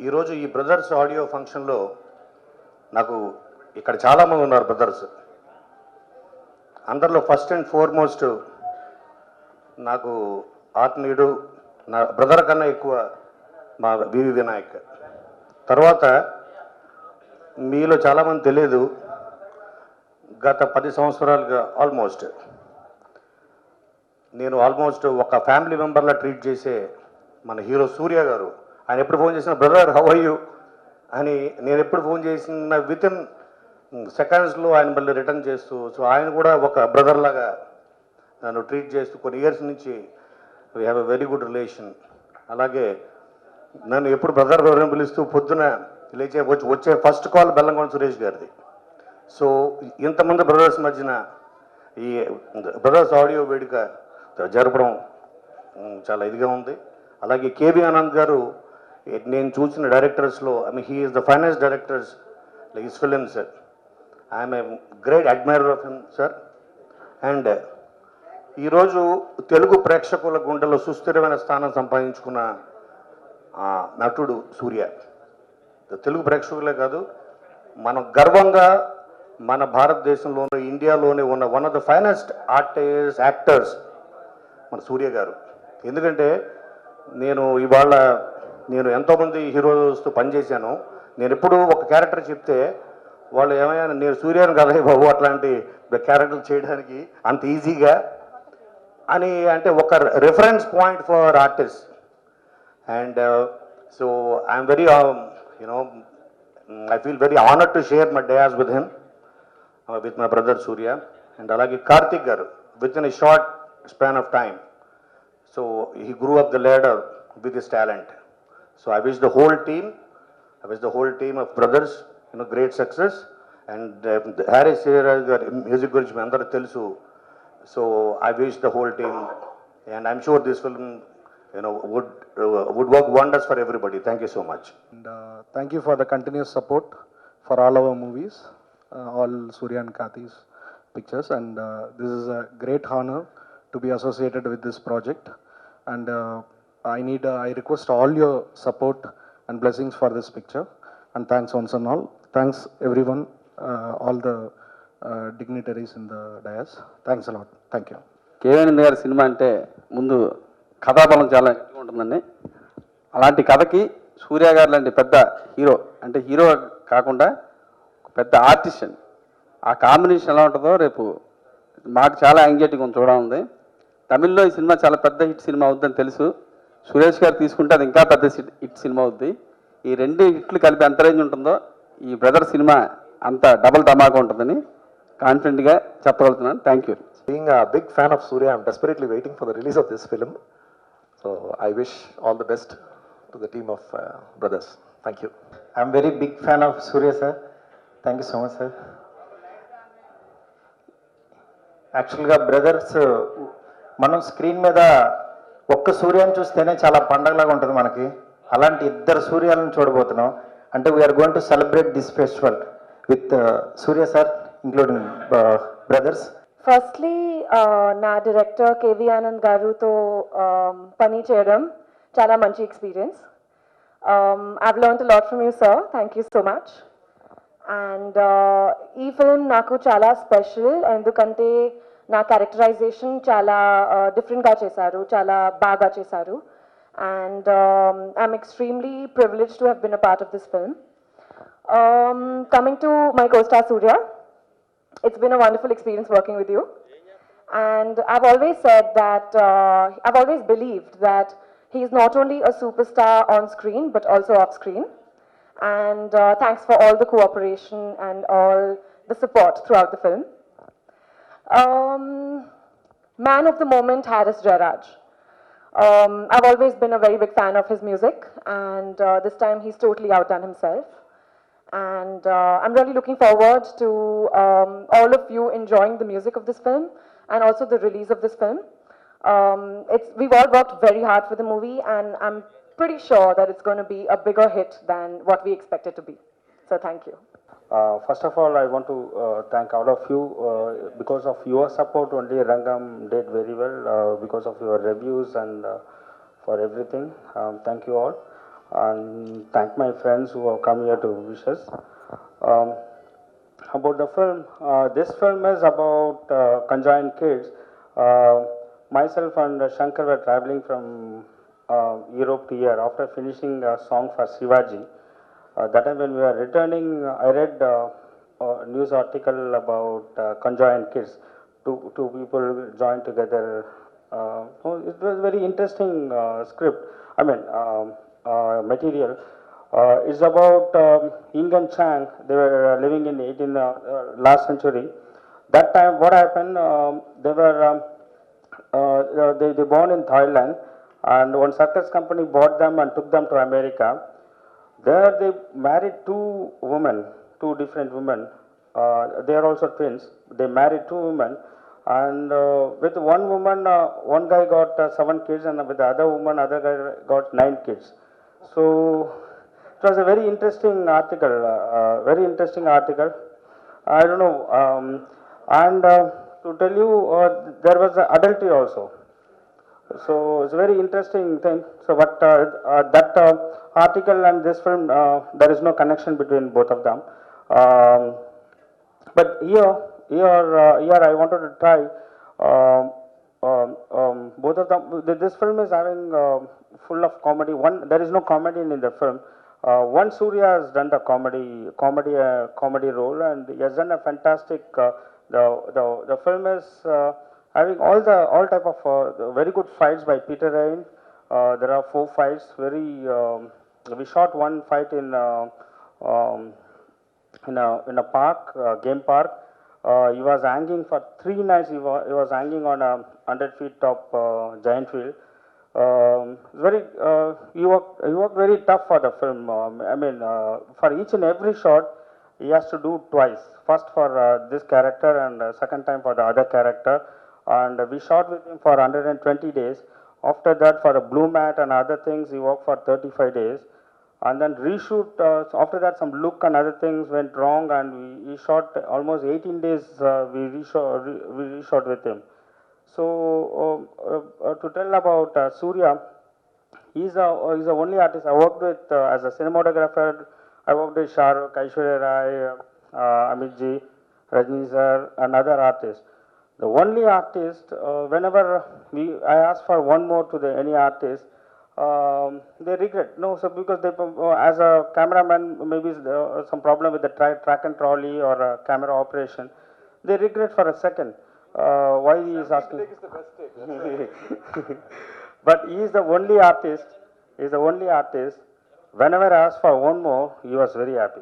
ఈరోజు ఈ brothers audio ఫంక్షన్లో నాకు ఇక్కడ చాలామంది ఉన్నారు బ్రదర్స్. అందరిలో ఫస్ట్ అండ్ ఫార్మోస్ట్ నాకు ఆత్మీయుడు, నా బ్రదర్ కన్నా ఎక్కువ మా వివి వినాయక్. తర్వాత మీలో చాలామంది తెలియదు, గత 10 సంవత్సరాలుగా నేను ఆల్మోస్ట్ ఒక ఫ్యామిలీ మెంబర్లా ట్రీట్ చేసే మన హీరో సూర్య గారు. ఆయన ఎప్పుడు ఫోన్ చేసిన బ్రదర్ హౌ ఆర్ యూ అని, నేను ఎప్పుడు ఫోన్ చేసిన విత్ ఇన్ సెకండ్స్లో ఆయన మళ్ళీ రిటర్న్ చేస్తూ, సో ఆయన కూడా ఒక బ్రదర్ లాగా నన్ను ట్రీట్ చేస్తూ కొన్ని ఇయర్స్ నుంచి we have a very good relation. అలాగే నన్ను ఎప్పుడు బ్రదర్ బ్రదర్ పిలుస్తూ పొద్దున లేచే వచ్చే ఫస్ట్ కాల్ బెల్లంకొండ సురేష్ గారిది. సో ఇంతమంది బ్రదర్స్ మధ్యన ఈ బ్రదర్స్ ఆడియో వేడుక జరపడం చాలా ఇదిగా ఉంది. అలాగే కేవి ఆనంద్ గారు నేను చూసిన డైరెక్టర్స్లో, he is the finance directors like his films. I'm a great admirer of him sir. And ఈరోజు తెలుగు ప్రేక్షకుల గుండెలో సుస్థిరమైన స్థానం సంపాదించుకున్న నటుడు సూర్య. తెలుగు ప్రేక్షకులే కాదు, మనం గర్వంగా మన భారతదేశంలోనే ఇండియాలోనే ఉన్న one of the finest actors మన సూర్య గారు. ఎందుకంటే నేను ఎంతోమంది హీరోస్తో పనిచేశాను. నేను ఎప్పుడు ఒక క్యారెక్టర్ చెప్తే వాళ్ళు ఏమైనా నేను సూర్యని కదా బాబు అట్లాంటి క్యారెక్టర్ చేయడానికి అంత ఈజీగా అని అంటే ఒక reference point for artist. And so I'm very I feel very honored to share my dayas with him, with my brother Surya. And alagi Karthik garu, within a short span of time, so he grew up the ladder with his talent. So I wish the whole team of brothers, great success. And Harris music gurinchi me andaru telusu, so I wish the whole team, and I'm sure this film would work wonders for everybody. Thank you so much. And thank you for the continuous support for all our movies, all Surya and Kathi's pictures. And this is a great honor to be associated with this project. And I request all your support and blessings for this picture. And thanks once and all. Thanks everyone, all the dignitaries in the dais. Thanks a lot. Thank you. కేవీఆనంద్ గారి cinema అంటే ముందు కథాబలం చాలా ఎక్కువ ఉంటుందండి. అలాంటి కథకి సూర్య గారు లాంటి పెద్ద హీరో, అంటే హీరో కాకుండా పెద్ద ఆర్టిస్ట్ అండి, ఆ కాంబినేషన్ ఎలా ఉంటుందో రేపు మాకు చాలా యాంగ్జైటీగా చూడాలి. తమిళ్లో ఈ సినిమా చాలా పెద్ద హిట్ సినిమా అవుద్దని తెలుసు. సురేష్ గారు తీసుకుంటే అది ఇంకా పెద్ద హిట్ సినిమా అవుద్ది. ఈ రెండు హిట్లు కలిపి ఎంత రేంజ్ ఉంటుందో ఈ బ్రదర్ సినిమా అంత డబల్ ధమాకా ఉంటుందని కాన్ఫిడెంట్గా చెప్పగలుగుతున్నాను. Thank you. Being a big fan of Surya, I'm desperately waiting for the release of this film. So I wish all the best to the team of brothers. Thank you. I'm very big fan of Surya sir. Thank you so much sir. యాక్చువల్గా brothers మనం screen మీద ఒక్క సూర్యాన్ని చూస్తేనే చాలా పండగలాగా ఉంటుంది మనకి. అలాంటి ఇద్దరు సూర్యాలను చూడబోతున్నాం. అంటే we're going to celebrate this festival with Surya sir including brothers. Firstly నా డైరెక్టర్ కేవి ఆనంద్ గారుతో పని చేయడం చాలా మంచి experience. I've learned a lot from you sir. Thank you so much. And ఈ ఫిల్మ్ నాకు చాలా స్పెషల్, ఎందుకంటే నా క్యారెక్టరైజేషన్ చాలా డిఫరెంట్గా చేశారు, చాలా బాగా చేశారు. And I'm extremely privileged to have been a part of this film. Coming to my co-star Surya, it's been a wonderful experience working with you. And I've always said that, I've always believed that he's not only a superstar on screen, but also off screen. And thanks for all the cooperation and all the support throughout the film. Man of the moment, Harris Jayaraj. I've always been a very big fan of his music, and this time he's totally outdone himself. And I'm really looking forward to all of you enjoying the music of this film and also the release of this film. We've all worked very hard for the movie, and I'm pretty sure that it's going to be a bigger hit than what we expect it to be. So thank you. First of all, I want to thank all of you. Because of your support only Rangam did very well, because of your reviews and for everything. Thank you all. and thank my friends who have come here to wish us. Um, about the film, this film is about conjoined kids. Myself and Shankar were traveling from Europe to here after finishing a song for Shivaji. That time when we were returning, I read a news article about conjoined kids. Two people joined together. It was very interesting script. I mean, material. It's about Ying and Chang. They were living in last century. That time, what happened? They were they born in Thailand, and one circus company bought them and took them to America. There they married two different women. They are also twins. They married two women, and with one woman, one guy got 7 kids, and with the other woman, other guy got 9 kids. So it was a very interesting article. I don't know, and to tell you, there was adultery also. So it's a very interesting thing. So, but that article and this film, there is no connection between both of them. But here I wanted to try both of them. This film is having full of comedy. There is no comedy in the film. One Surya has done the comedy role, and he has done a fantastic. The film is having all type of very good fights by Peter Rain. There are 4 fights. We shot one fight in a park, game park. He was hanging for 3 nights. He was hanging on a 100 feet top giant wheel. He worked very tough for the film. For each and every shot, he has to do twice. First for this character, and second time for the other character. And we shot with him for 120 days. After that, for a blue mat and other things, he worked for 35 days. And then reshoot, after that some look and other things went wrong, and we shot almost 18 days, we reshot with him. So to tell about Surya, he's the only artist I worked with as a cinematographer. I worked with Shah Rukh, Aishwarya Rai, Amit Ji, Rajni sir, and other artists. The only artist, whenever I ask for one more to any artist, they regret. No, so because they, as a cameraman, maybe some problem with the track and trolley or camera operation, they regret for a second. Why he is asking? But he is the only artist. Whenever I ask for one more, he was very happy.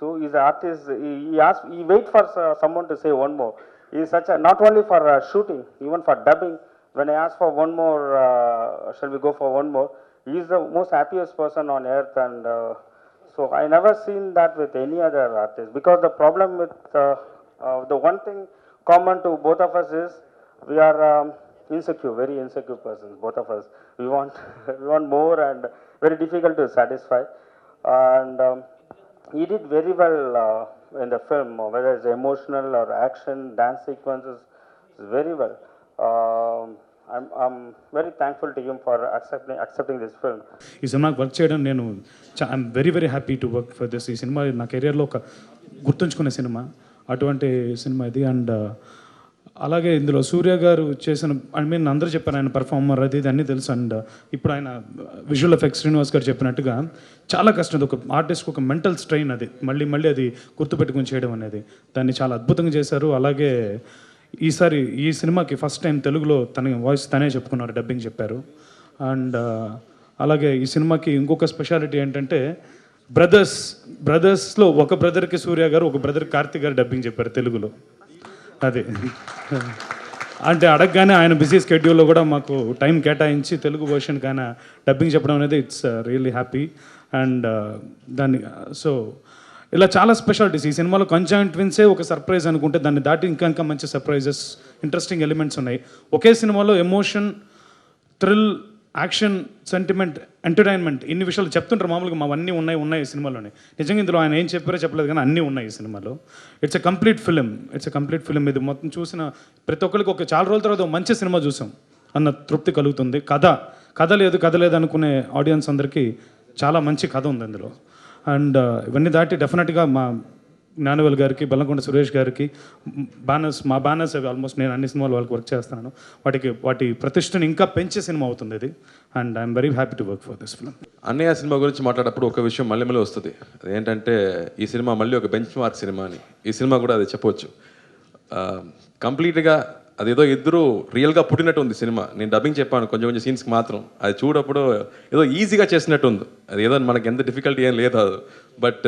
So he's an artist. He wait for someone to say one more. He is such a, not only for shooting, even for dubbing. When I ask for one more, shall we go for one more? He is the most happiest person on earth, and so I never seen that with any other artist. Because the problem with the one thing common to both of us is we are insecure, very insecure persons. Both of us, we want more, and very difficult to satisfy. And he did very well in the film, whether it's emotional or action, dance sequences, very well. I'm very thankful to him for accepting this film. ఈ సినిమాకి work చేయడం నేను I'm very happy to work for this. ఈ cinema నా కెరియర్లో ఒక గుర్తుంచుకునే cinema, అటువంటి సినిమా ఇది. అండ్ అలాగే ఇందులో సూర్య గారు చేసిన, అందరూ చెప్పారు ఆయన పర్ఫార్మర్ అది ఇది అన్నీ తెలుసు. అండ్ ఇప్పుడు ఆయన విజువల్ ఎఫెక్ట్స్ శ్రీనివాస్ గారు చెప్పినట్టుగా చాలా కష్టం. అది ఒక ఆర్టిస్ట్కి ఒక మెంటల్ స్ట్రెయిన్, అది మళ్ళీ అది గుర్తుపెట్టుకుని చేయడం అనేది. దాన్ని చాలా అద్భుతంగా చేశారు. అలాగే ఈసారి ఈ సినిమాకి ఫస్ట్ టైం తెలుగులో తన వాయిస్ తనే చెప్పుకున్నారు, డబ్బింగ్ చెప్పారు. అండ్ అలాగే ఈ సినిమాకి ఇంకొక స్పెషాలిటీ ఏంటంటే బ్రదర్స్లో ఒక బ్రదర్కి సూర్య గారు, ఒక బ్రదర్ కార్తిక్ గారు డబ్బింగ్ చెప్పారు తెలుగులో. అది అంటే అడగగానే ఆయన బిజీ స్కెడ్యూల్లో కూడా మాకు టైం కేటాయించి తెలుగు వర్షన్కి ఆయన డబ్బింగ్ చెప్పడం అనేది ఇట్స్ రియల్లీ హ్యాపీ. అండ్ దాన్ని సో ఇలా చాలా స్పెషాలిటీస్ ఈ సినిమాలో. కంజాయింట్ ట్విన్సే ఒక సర్ప్రైజ్ అనుకుంటే దాన్ని దాటి ఇంకా మంచి సర్ప్రైజెస్, ఇంట్రెస్టింగ్ ఎలిమెంట్స్ ఉన్నాయి. ఒకే సినిమాలో emotion, thrill, action, sentiment, entertainment, ఇన్ని విషయాలు చెప్తుంటారు మామూలుగా. మావన్నీ ఉన్నాయి ఈ సినిమాలోనే. నిజంగా ఇందులో ఆయన ఏం చెప్పారో చెప్పలేదు కానీ అన్నీ ఉన్నాయి ఈ సినిమాలో. It's a complete film. ఇది మొత్తం చూసిన ప్రతి ఒక్కరికి ఒక చాలా రోజుల తర్వాత మంచి సినిమా చూసాం అన్న తృప్తి కలుగుతుంది. కథ లేదు అనుకునే ఆడియన్స్ అందరికీ చాలా మంచి కథ ఉంది అందులో. అండ్ ఇవన్నీ దాటి డెఫినెట్గా మా జ్ఞానవేల్ గారికి, బెల్లంకొండ సురేష్ గారికి మా బ్యానర్స్ అవి ఆల్మోస్ట్ నేను అన్ని సినిమాలు వాళ్ళకి వర్క్ చేస్తున్నాను. వాటి ప్రతిష్టను ఇంకా పెంచే సినిమా అవుతుంది ఇది. And I'm very happy to work for this film. అన్నయ్య సినిమా గురించి మాట్లాడేటప్పుడు ఒక విషయం మళ్ళీ వస్తుంది. ఏంటంటే ఈ సినిమా మళ్ళీ ఒక బెంచ్ మార్క్ సినిమా అని. ఈ సినిమా కూడా అది చెప్పవచ్చు. కంప్లీట్గా అదేదో ఇద్దరు రియల్గా పుట్టినట్టు ఉంది సినిమా. నేను డబ్బింగ్ చెప్పాను కొంచెం సీన్స్కి మాత్రం. అది చూడప్పుడు ఏదో ఈజీగా చేసినట్టు ఉంది. అది ఏదో మనకి ఎంత డిఫికల్టీ ఏం లేదు అది. బట్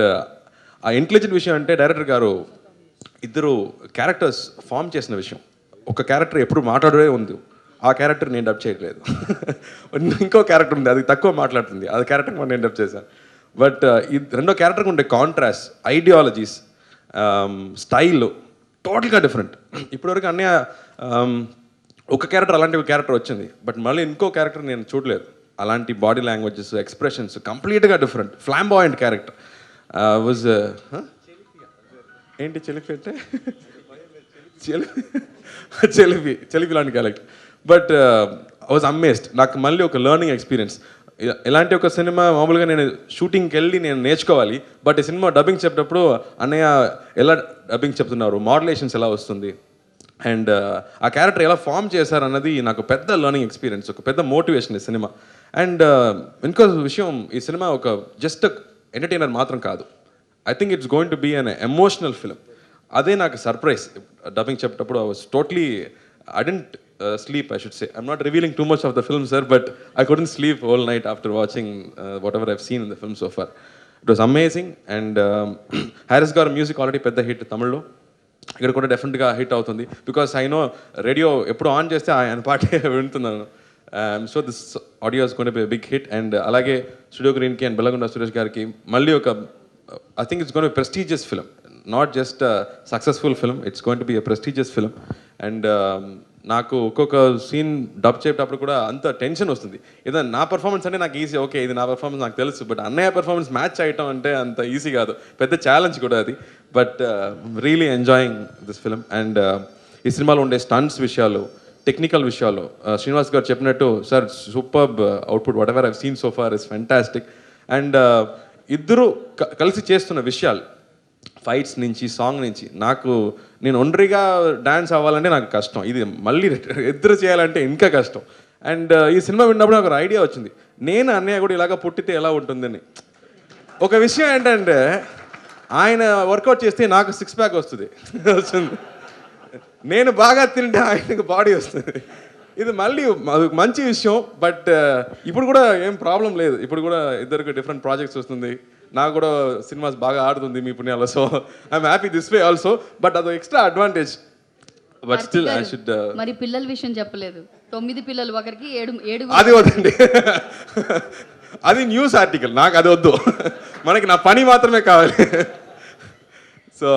ఆ ఇంటెలిజెంట్ విషయం అంటే డైరెక్టర్ గారు ఇద్దరు క్యారెక్టర్స్ ఫామ్ చేసిన విషయం. ఒక క్యారెక్టర్ ఎప్పుడు మాట్లాడే ఉంది, ఆ క్యారెక్టర్ నేను డబ్ చేయట్లేదు. ఇంకో క్యారెక్టర్ ఉంది, అది తక్కువ మాట్లాడుతుంది, అది క్యారెక్టర్ నేను డబ్ చేశాను. బట్ ఈ రెండో క్యారెక్టర్కి ఉండే కాంట్రాస్ట్, ఐడియాలజీస్, స్టైల్ టోటల్గా డిఫరెంట్. ఇప్పటివరకు అన్నయ్య ఒక క్యారెక్టర్ అలాంటి ఒక క్యారెక్టర్ వచ్చింది, బట్ మళ్ళీ ఇంకో క్యారెక్టర్ నేను చూడలేదు. అలాంటి బాడీ లాంగ్వేజెస్, ఎక్స్ప్రెషన్స్ కంప్లీట్గా డిఫరెంట్. ఫ్లాంబాయింట్ క్యారెక్టర్ వాజ్ ఏంటి చెలిపి అంటే చెలిపి లాంటి character. But I was amazed. నాకు మళ్ళీ ఒక లెర్నింగ్ ఎక్స్పీరియన్స్. ఇలాంటి ఒక సినిమా మామూలుగా నేను షూటింగ్కి వెళ్ళి నేను నేర్చుకోవాలి. బట్ ఈ సినిమా డబ్బింగ్ చెప్పేటప్పుడు అన్నయ్య ఎలా డబ్బింగ్ చెప్తున్నారు, మాడ్యులేషన్స్ ఎలా వస్తుంది, అండ్ ఆ క్యారెక్టర్ ఎలా ఫామ్ చేశారన్నది నాకు పెద్ద లెర్నింగ్ ఎక్స్పీరియన్స్, ఒక పెద్ద మోటివేషన్ ఈ సినిమా. అండ్ ఇంకో విషయం, ఈ సినిమా ఒక జస్ట్ ఎంటర్టైనర్ మాత్రం కాదు. I think it's going to be an emotional film. అదే నాకు సర్ప్రైజ్. డబ్బింగ్ చెప్పేటప్పుడు I was totally I didn't sleep, I should say. I'm not revealing too much of the film, sir, but I couldn't sleep all night after watching whatever I've seen in the film so far. It was amazing, and Harris garu music already pedda hit Tamil lo. ఇక్కడ కూడా డెఫినెట్గా hit అవుతుంది. Because I know radio ఎప్పుడు on చేస్తే ఆయన పాటే వింటున్నాను. So this audio is going to be a big hit. And అలాగే స్టూడియో గ్రీన్కి అండ్ బెల్లగొండ సురేష్ గారికి మళ్ళీ ఒక I think it's going to be prestigious film, not just successful film, it's going to be a prestigious film. And నాకు ఒక్కొక్క scene dub చేసేటప్పుడు కూడా అంత టెన్షన్ వస్తుంది. ఏదైనా నా పర్ఫార్మెన్స్ అంటే నాకు ఈజీ, ఓకే ఇది నా పర్ఫార్మెన్స్ నాకు తెలుసు, బట్ అన్నయ్య పర్ఫార్మెన్స్ మ్యాచ్ చేయటం అంటే అంత ఈజీ కాదు, పెద్ద ఛాలెంజ్ కూడా అది. But really enjoying this film. And ఈ సినిమాలో ఉండే స్టంట్స్ విషయాలు, టెక్నికల్ విషయాలు శ్రీనివాస్ గారు చెప్పినట్టు sir superb output, whatever I've seen so far is fantastic. And ఇద్దరు కలిసి చేస్తున్న విషయాలు, ఫైట్స్ నుంచి సాంగ్ నుంచి, నేను ఒంటరిగా డాన్స్ అవ్వాలంటే నాకు కష్టం, ఇది మళ్ళీ ఇద్దరు చేయాలంటే ఇంకా కష్టం. అండ్ ఈ సినిమా విన్నప్పుడు నాకు ఒక ఐడియా వచ్చింది, నేను అన్నయ్య కూడా ఇలాగ పుట్టితే ఎలా ఉంటుందని. ఒక విషయం ఏంటంటే ఆయన వర్కౌట్ చేస్తే నాకు 6 ప్యాక్ వస్తుంది, నేను బాగా తింటే ఆయనకు బాడీ వస్తుంది. ఇది మళ్ళీ మంచి విషయం. బట్ ఇప్పుడు కూడా ఏం ప్రాబ్లం లేదు, ఇప్పుడు కూడా ఇద్దరికి డిఫరెంట్ ప్రాజెక్ట్స్ వస్తుంది, నాకు కూడా సినిమాస్ బాగా ఆడుతుంది మీ పుణ్యాలో. So I'm happy this way also. But అదో extra advantage. But still I should. మరి పిల్లల విషయం చెప్పలేదు. 9 పిల్లలు, ఒకరికి 7. అది వద్దండి, అది న్యూస్ ఆర్టికల్, నాకు అది వద్దు, మనకి నా పని మాత్రమే కావాలి. So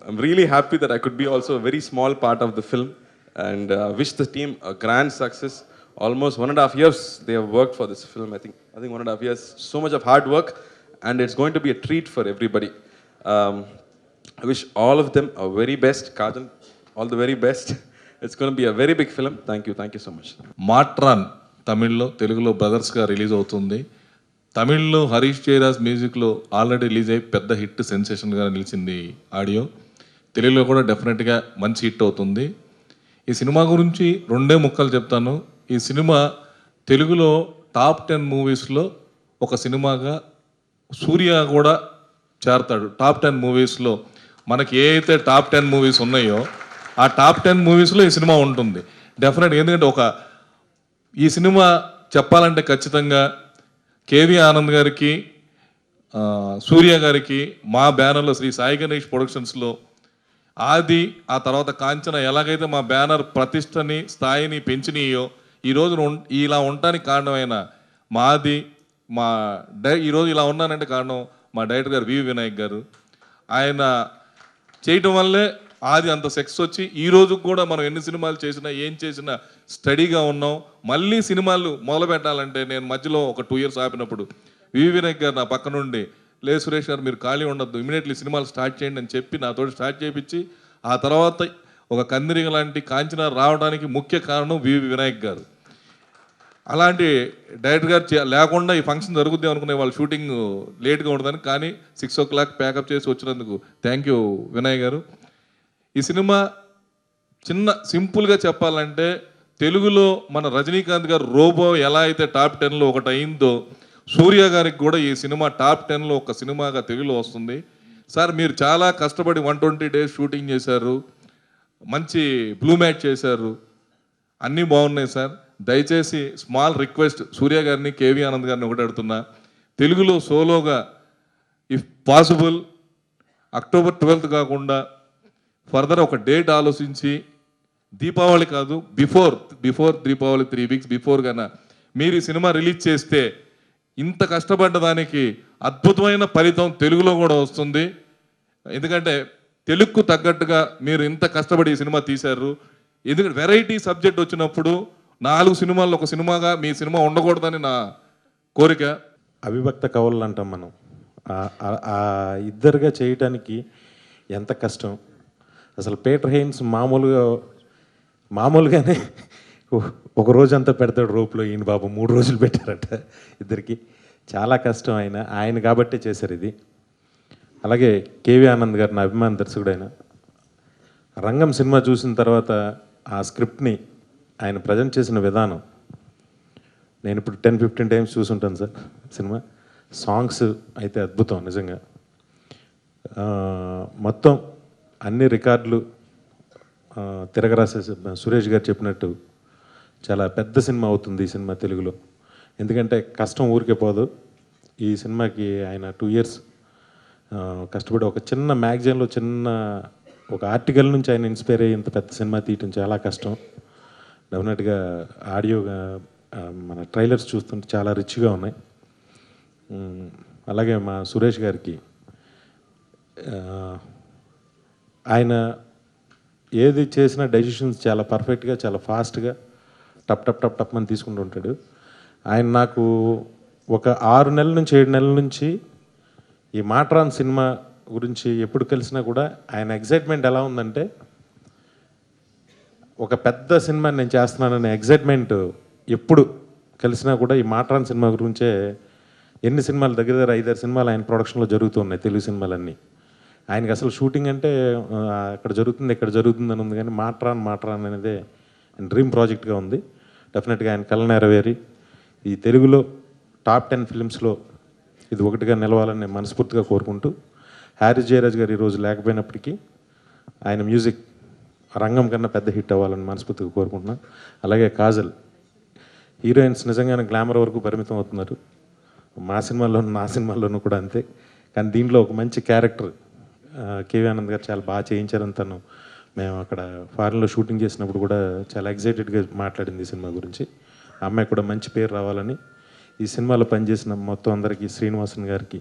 I'm really happy that I could be also very small part of the film. And wish the team a grand success. Almost 1.5 years they have worked for this film. I think 1.5 years, so much of hard work, and it's going to be a treat for everybody. I wish all of them a very best. Kajal, all the very best. It's going to be a very big film. Thank you so much. మాట్రాన్ తమిళ్లో, తెలుగులో బ్రదర్స్గా release అవుతుంది. తమిళ్లో హరీష్ జయరాజ్ మ్యూజిక్లో already release అయ్యి పెద్ద hit సెన్సేషన్గా నిలిచింది audio. తెలుగులో కూడా డెఫినెట్గా మంచి హిట్ అవుతుంది. ఈ సినిమా గురించి 2 ముక్కలు చెప్తాను. ఈ సినిమా తెలుగులో టాప్ 10 మూవీస్లో ఒక సినిమాగా సూర్య కూడా చేరతాడు. టాప్ 10 మూవీస్లో మనకి ఏ అయితే టాప్ 10 మూవీస్ ఉన్నాయో ఆ టాప్ 10 మూవీస్లో ఈ సినిమా ఉంటుంది డెఫినెట్. ఎందుకంటే ఈ సినిమా చెప్పాలంటే ఖచ్చితంగా కేవీ ఆనంద్ గారికి, సూర్య గారికి, మా బ్యానర్లో శ్రీ సాయి గణేష్ ప్రొడక్షన్స్లో ఆది, ఆ తర్వాత కాంచన ఎలాగైతే మా బ్యానర్ ప్రతిష్టని స్థాయిని పెంచినాయో ఈరోజు ఇలా ఉండటానికి కారణమైన మాది, ఈరోజు ఇలా ఉన్నానంటే కారణం మా డైరెక్టర్ గారు వివి వినాయక్ గారు. ఆయన చేయటం వల్లే ఆది అంత సక్సెస్ వచ్చి ఈరోజు కూడా మనం ఎన్ని సినిమాలు చేసినా ఏం చేసినా స్టడీగా ఉన్నాం. మళ్ళీ సినిమాలు మొదలు పెట్టాలంటే నేను మధ్యలో ఒక 2 years ఆపినప్పుడు వివి వినాయక్ గారు నా పక్క నుండి, లేదు సురేష్ గారు మీరు ఖాళీ ఉండొద్దు, ఇమీడియట్లీ సినిమాలు స్టార్ట్ చేయండి అని చెప్పి నాతో స్టార్ట్ చేయించి ఆ తర్వాత ఒక కందిరిగ లాంటి కాంచన రావడానికి ముఖ్య కారణం వివి వినాయక్ గారు. అలాంటి డైరెక్టర్ గారు లేకుండా ఈ ఫంక్షన్ జరుగుద్ది అనుకునే వాళ్ళు షూటింగ్ లేట్గా ఉండదని, కానీ 6 o'clock ప్యాకప్ చేసి వచ్చినందుకు థ్యాంక్ యూ వినయ్ గారు. ఈ సినిమా సింపుల్గా చెప్పాలంటే తెలుగులో మన రజనీకాంత్ గారు రోబో ఎలా అయితే టాప్ 10లో ఒకటి అయిందో, సూర్య గారికి కూడా ఈ సినిమా టాప్ 10లో ఒక సినిమాగా తెలుగులో వస్తుంది. సార్ మీరు చాలా కష్టపడి 120 days షూటింగ్ చేశారు, మంచి బ్లూ మ్యాట్ చేశారు, అన్నీ బాగున్నాయి సార్. దయచేసి స్మాల్ రిక్వెస్ట్ సూర్య గారిని, కేవీ ఆనంద్ గారిని ఒకటి అడుగుతున్నా, తెలుగులో సోలోగా ఇఫ్ పాసిబుల్ October 12th కాకుండా ఫర్దర్ ఒక డేట్ ఆలోచించి, దీపావళి కాదు బిఫోర్ దీపావళి 3 weeks బిఫోర్ కన్నా మీరు ఈ సినిమా రిలీజ్ చేస్తే ఇంత కష్టపడ్డ దానికి అద్భుతమైన ఫలితం తెలుగులో కూడా వస్తుంది. ఎందుకంటే తెలుగుకు తగ్గట్టుగా మీరు ఇంత కష్టపడి ఈ సినిమా తీశారు. ఎందుకంటే వెరైటీ సబ్జెక్ట్ వచ్చినప్పుడు 4 సినిమాల్లో ఒక సినిమాగా మీ సినిమా ఉండకూడదని నా కోరిక. అవిభక్త కవులు అంటాం మనం. ఆ ఇద్దరుగా చేయటానికి ఎంత కష్టం అసలు. పీటర్ హెయిన్స్ మామూలుగానే ఒక రోజు అంతా పెడతాడు రోప్లో, ఈయన బాబు 3 రోజులు పెట్టారట ఇద్దరికి. చాలా కష్టం ఆయన కాబట్టే చేశారు ఇది. అలాగే కేవీ ఆనంద్ గారు నా అభిమాన దర్శకుడు. ఆయన రంగం సినిమా చూసిన తర్వాత ఆ స్క్రిప్ట్ని ఆయన ప్రజెంట్ చేసిన విధానం నేను ఇప్పుడు 10-15 times చూసుంటాను సార్ సినిమా. సాంగ్స్ అయితే అద్భుతం నిజంగా. మొత్తం అన్ని రికార్డులు తిరగరాసే సురేష్ గారు చెప్పినట్టు చాలా పెద్ద సినిమా అవుతుంది ఈ సినిమా తెలుగులో. ఎందుకంటే కష్టం ఊరికే పోదు. ఈ సినిమాకి ఆయన 2 years కష్టపడి ఒక చిన్న మ్యాగజైన్లో ఒక ఆర్టికల్ నుంచి ఆయన ఇన్స్పైర్ అయ్యి ఇంత పెద్ద సినిమా తీయటం చాలా కష్టం. డెఫినెట్గా ఆడియోగా మన ట్రైలర్స్ చూస్తుంటే చాలా రిచ్గా ఉన్నాయి. అలాగే మా సురేష్ గారికి ఆయన ఏది చేసినా డెసిషన్స్ చాలా పర్ఫెక్ట్గా, చాలా ఫాస్ట్గా టప్ అని తీసుకుంటూ ఉంటాడు. ఆయన నాకు ఒక 6 నెలల నుంచి 7 నెలల నుంచి ఈ మాట్రాన్ సినిమా గురించి ఎప్పుడు కలిసినా కూడా ఆయన ఎగ్జైట్మెంట్ ఎలా ఉందంటే, ఒక పెద్ద సినిమా నేను చేస్తున్నాననే ఎగ్జైట్మెంట్ ఎప్పుడు కలిసినా కూడా ఈ మాట్రాన్ సినిమా గురించే. ఎన్ని సినిమాలు దగ్గర 5-6 సినిమాలు ఆయన ప్రొడక్షన్లో జరుగుతున్నాయి, తెలుగు సినిమాలన్నీ. ఆయనకి అసలు షూటింగ్ అంటే అక్కడ జరుగుతుంది ఇక్కడ జరుగుతుంది అని ఉంది, కానీ మాట్రాన్ అనేదే డ్రీమ్ ప్రాజెక్ట్గా ఉంది. డెఫినెట్గా ఆయన కళ నెరవేరి ఈ తెలుగులో టాప్ 10 ఫిల్మ్స్లో ఇది ఒకటిగా నిలవాలని నేను మనస్ఫూర్తిగా కోరుకుంటూ, హ్యారిస్ జయరాజ్ గారు ఈరోజు లేకపోయినప్పటికీ ఆయన మ్యూజిక్ రంగం కన్నా పెద్ద హిట్ అవ్వాలని మనస్ఫూర్తిగా కోరుకుంటున్నాను. అలాగే కాజల్ హీరోయిన్స్ నిజంగానే గ్లామర్ వరకు పరిమితం అవుతున్నారు. మా సినిమాల్లోనూ నా సినిమాల్లోనూ కూడా అంతే. కానీ దీంట్లో ఒక మంచి క్యారెక్టర్ కేవీ ఆనంద్ గారు చాలా బాగా చేయించారని తను మేము అక్కడ ఫారెన్లో షూటింగ్ చేసినప్పుడు కూడా చాలా ఎగ్జైటెడ్గా మాట్లాడింది ఈ సినిమా గురించి. ఆ అమ్మాయి కూడా మంచి పేరు రావాలని ఈ సినిమాలో పనిచేసిన మొత్తం అందరికీ, శ్రీనివాసన్ గారికి,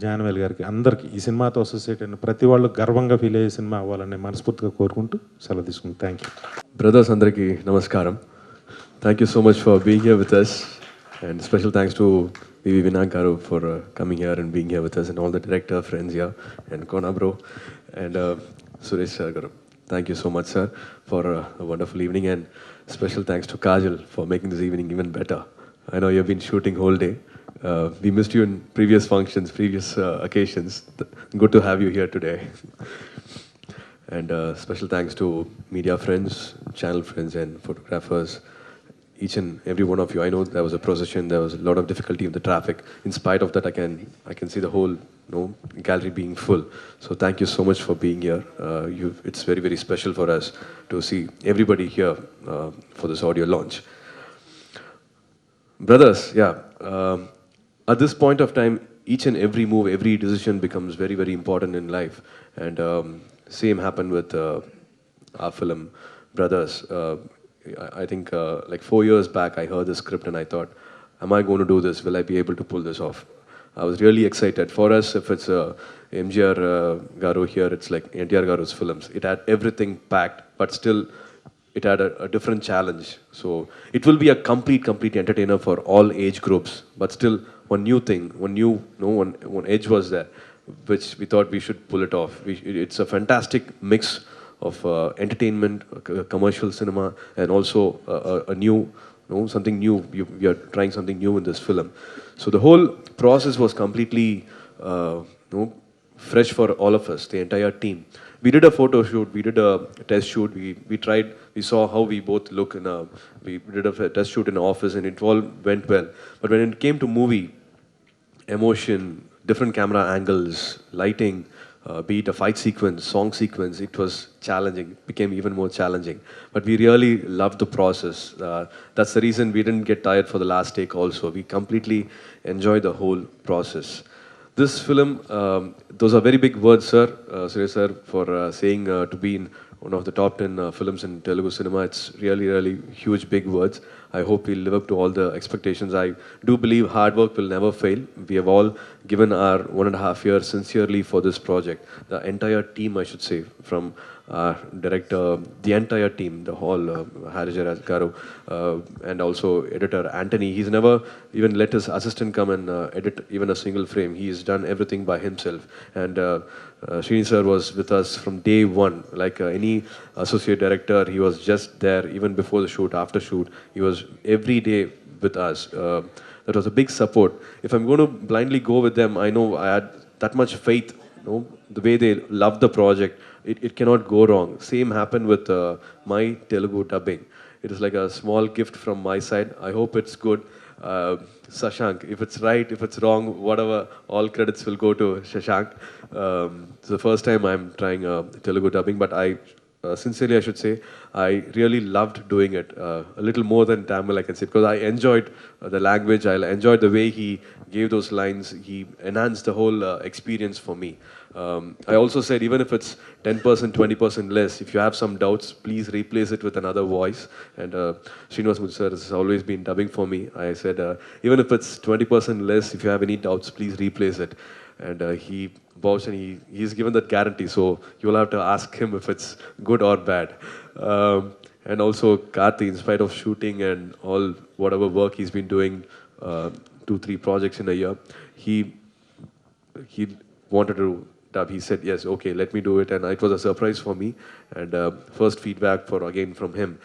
జాన్వేల్ గారికి, అందరికీ ఈ సినిమాతో అసోసియేట్ అయిన ప్రతి వాళ్ళు గర్వంగా ఫీల్ అయ్యే సినిమా అవ్వాలని మనస్ఫూర్తిగా కోరుకుంటూ సెలవు తీసుకుంటాం. Thank you. బ్రదర్స్ అందరికీ నమస్కారం. Thank you so much for being here with us, and special thanks to V.V. Vinay Garu for coming here and being here with us, and all the director friends here, and Kona bro, and Suresh Garu. Thank you so much, sir, for a wonderful evening, and special thanks to Kajal for making this evening even better. I know you've been shooting whole day. We missed you in previous functions, previous occasions. Good to have you here today. And special thanks to media friends, channel friends, and photographers. Each and every one of you. I know there was a procession, there was a lot of difficulty with the traffic. In spite of that, I can see the whole gallery being full. So thank you so much for being here. It's very, very special for us to see everybody here for this audio launch. Brothers, at this point of time, each and every move, every decision becomes very, very important in life. And same happened with our film, Brothers. I think like 4 years back, I heard the script and I thought, am I going to do this? Will I be able to pull this off? I was really excited. For us, if it's MGR Garu here, it's like NTR Garu's films. It had everything packed, but still it had a different challenge. So it will be a complete entertainer for all age groups, but still one new thing, one edge was there, which we thought we should pull it off. It's a fantastic mix of entertainment, commercial cinema, and also a new something new. We are trying something new in this film. So the whole process was completely fresh for all of us, the entire team. We did a photo shoot, we did a test shoot, we saw how we both look we did a test shoot in the office, and it all went well. But when it came to movie, emotion, different camera angles, lighting, be it a fight sequence, song sequence, it was challenging, it became even more challenging. But we really loved the process. That's the reason we didn't get tired for the last take also. We completely enjoyed the whole process. This film, those are very big words, sir, Suresh sir, for saying to be in one of the top 10 films in Telugu cinema. It's really, really huge, big words. I hope we'll live up to all the expectations. I do believe hard work will never fail. We have all given our 1.5 years sincerely for this project. The entire team, I should say, from director, the entire team, the whole Harish Garu, and also editor Anthony. He's never even let his assistant come and edit even a single frame. He's done everything by himself. And Srini sir was with us from day one. Like any associate director, he was just there even before the shoot, after shoot. He was every day with us. That was a big support. If I'm going to blindly go with them, I know I had that much faith. The way they love the project, it cannot go wrong. Same happened with my Telugu dubbing. It is like a small gift from my side. I hope it's good. Shashank, if it's right, if it's wrong, whatever, all credits will go to Shashank. It's the first time I'm trying Telugu dubbing, but sincerely I should say, I really loved doing it. A little more than Tamil, I can say, because I enjoyed the language, I enjoyed the way he gave those lines, he enhanced the whole experience for me. I also said, even if it's 10%, 20% less, if you have some doubts, please replace it with another voice. And Srinivas Muthu sir has always been dubbing for me. I said, even if it's 20% less, if you have any doubts, please replace it. And he vouched and he's given that guarantee. So you will have to ask him if it's good or bad. And also Karthi, in spite of shooting and all whatever work he's been doing, 2-3 projects in a year, he wanted to dub. He said, yes, okay, let me do it. And it was a surprise for me. And first feedback again from him.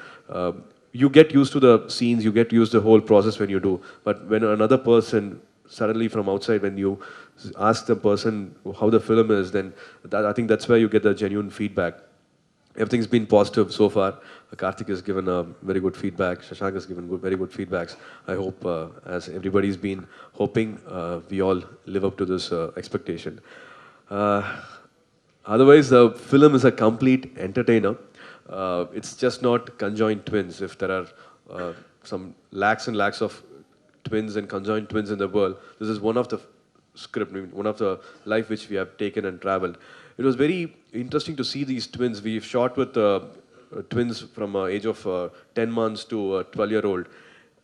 You get used to the scenes, you get used to the whole process when you do. But when another person, suddenly from outside, when you ask the person how the film is, then I think that's where you get the genuine feedback. Everything's been positive so far. Karthik has given very good feedback. Shashank has given very good feedbacks. I hope, as everybody's been hoping, we all live up to this expectation. Otherwise, the film is a complete entertainer. It's just not conjoined twins. If there are some lakhs and lakhs of twins and conjoined twins in the world, this is one of the script, one of the life which we have taken and traveled. It was very interesting to see these twins. We've shot with twins from age of 10 months to a 12-year-old.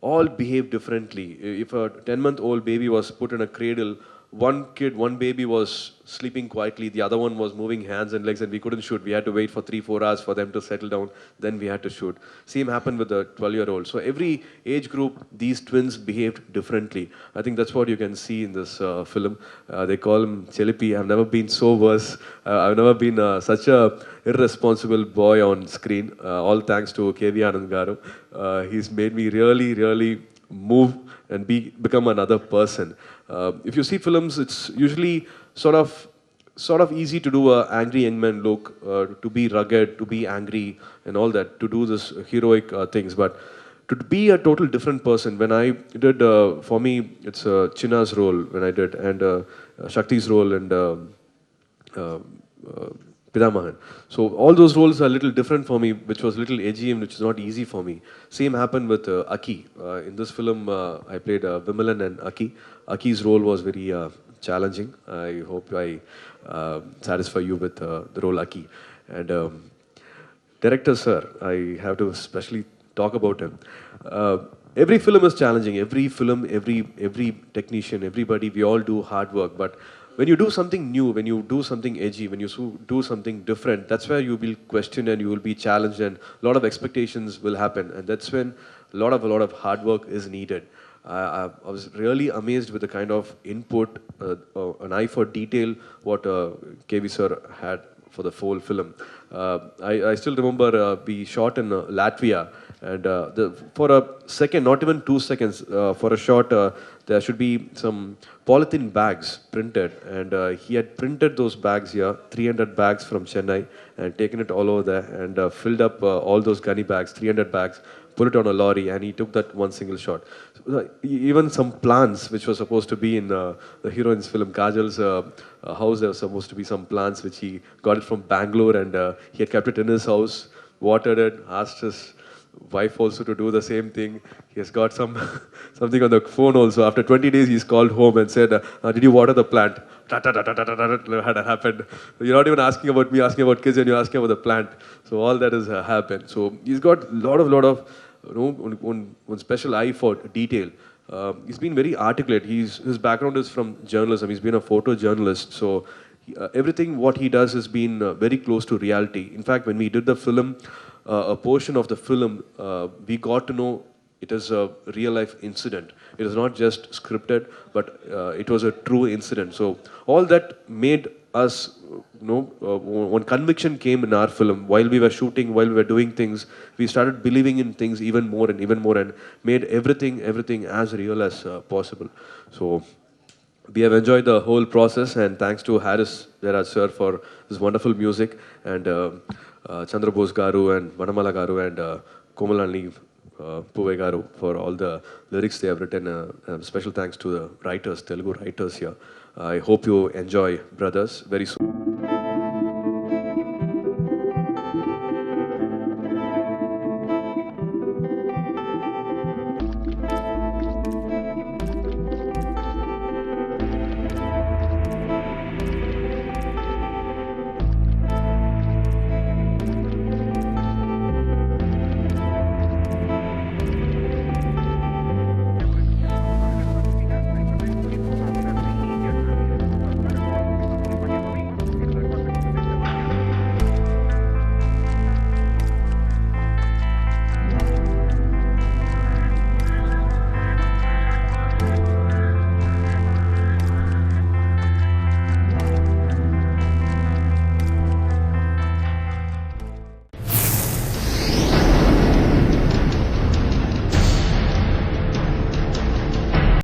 All behave differently. If a 10-month-old baby was put in a cradle, one baby was sleeping quietly, the other one was moving hands and legs, and we couldn't shoot. We had to wait for 3-4 hours for them to settle down, then we had to shoot. Same happened with the 12-year-old. So every age group, these twins behaved differently. I think that's what you can see in this film. They call him Chelipi. I've never been so worse. I've never been such a irresponsible boy on screen. All thanks to K.V. Anand Garu. He's made me really, really move and become another person. If you see films, it's usually sort of easy to do an angry young man look, to be rugged, to be angry and all that, to do this heroic things. But to be a total different person, when I did, for me, it's Chinna's role when I did, and Shakti's role, and Pidamahan. So all those roles are a little different for me, which was a little edgy and which is not easy for me. Same happened with Aki. In this film, I played Vimalan and Aki. Aki's role was very challenging. I hope I satisfy you with the role Aki. And director sir, I have to especially talk about him. Every film is challenging. Every film, every technician, everybody, we all do hard work. But when you do something new, when you do something edgy, when you do something different, that's where you will question and you will be challenged, and a lot of expectations will happen. And that's when a lot of hard work is needed. I was really amazed with the kind of input, an eye for detail, what KV sir had for the whole film. I still remember we shot in Latvia, And for a second, not even 2 seconds, for a shot, there should be some polythene bags printed. And he had printed those bags here, 300 bags from Chennai, and taken it all over there and filled up all those gunny bags, 300 bags, put it on a lorry, and he took that one single shot. So, even some plants which were supposed to be in the heroine's film Kajal's house, there was supposed to be some plants which he got it from Bangalore, and he had kept it in his house, watered it, asked his wife also to do the same thing. He has got something on the phone also. After 20 days, he's called home and said, did you water the plant? Had happened. You're not even asking about me, asking about kids, and you're asking about the plant. So all that has happened. So he's got a lot of one special eye for detail. He's been very articulate. His background is from journalism. He's been a photojournalist. So everything what he does has been very close to reality. In fact, when we did the film, a portion of the film, we got to know it is a real life incident. It is not just scripted, but it was a true incident. So all that made us, when conviction came in our film, while we were shooting, while we were doing things, we started believing in things even more, and made everything as real as possible. So we have enjoyed the whole process, and thanks to Haris Jairaj sir for this wonderful music, and Chandra Bose garu and Manamala garu and Komalani Puve garu for all the lyrics they have written. Special thanks to the writers, Telugu writers here. I hope you enjoy Brothers very soon.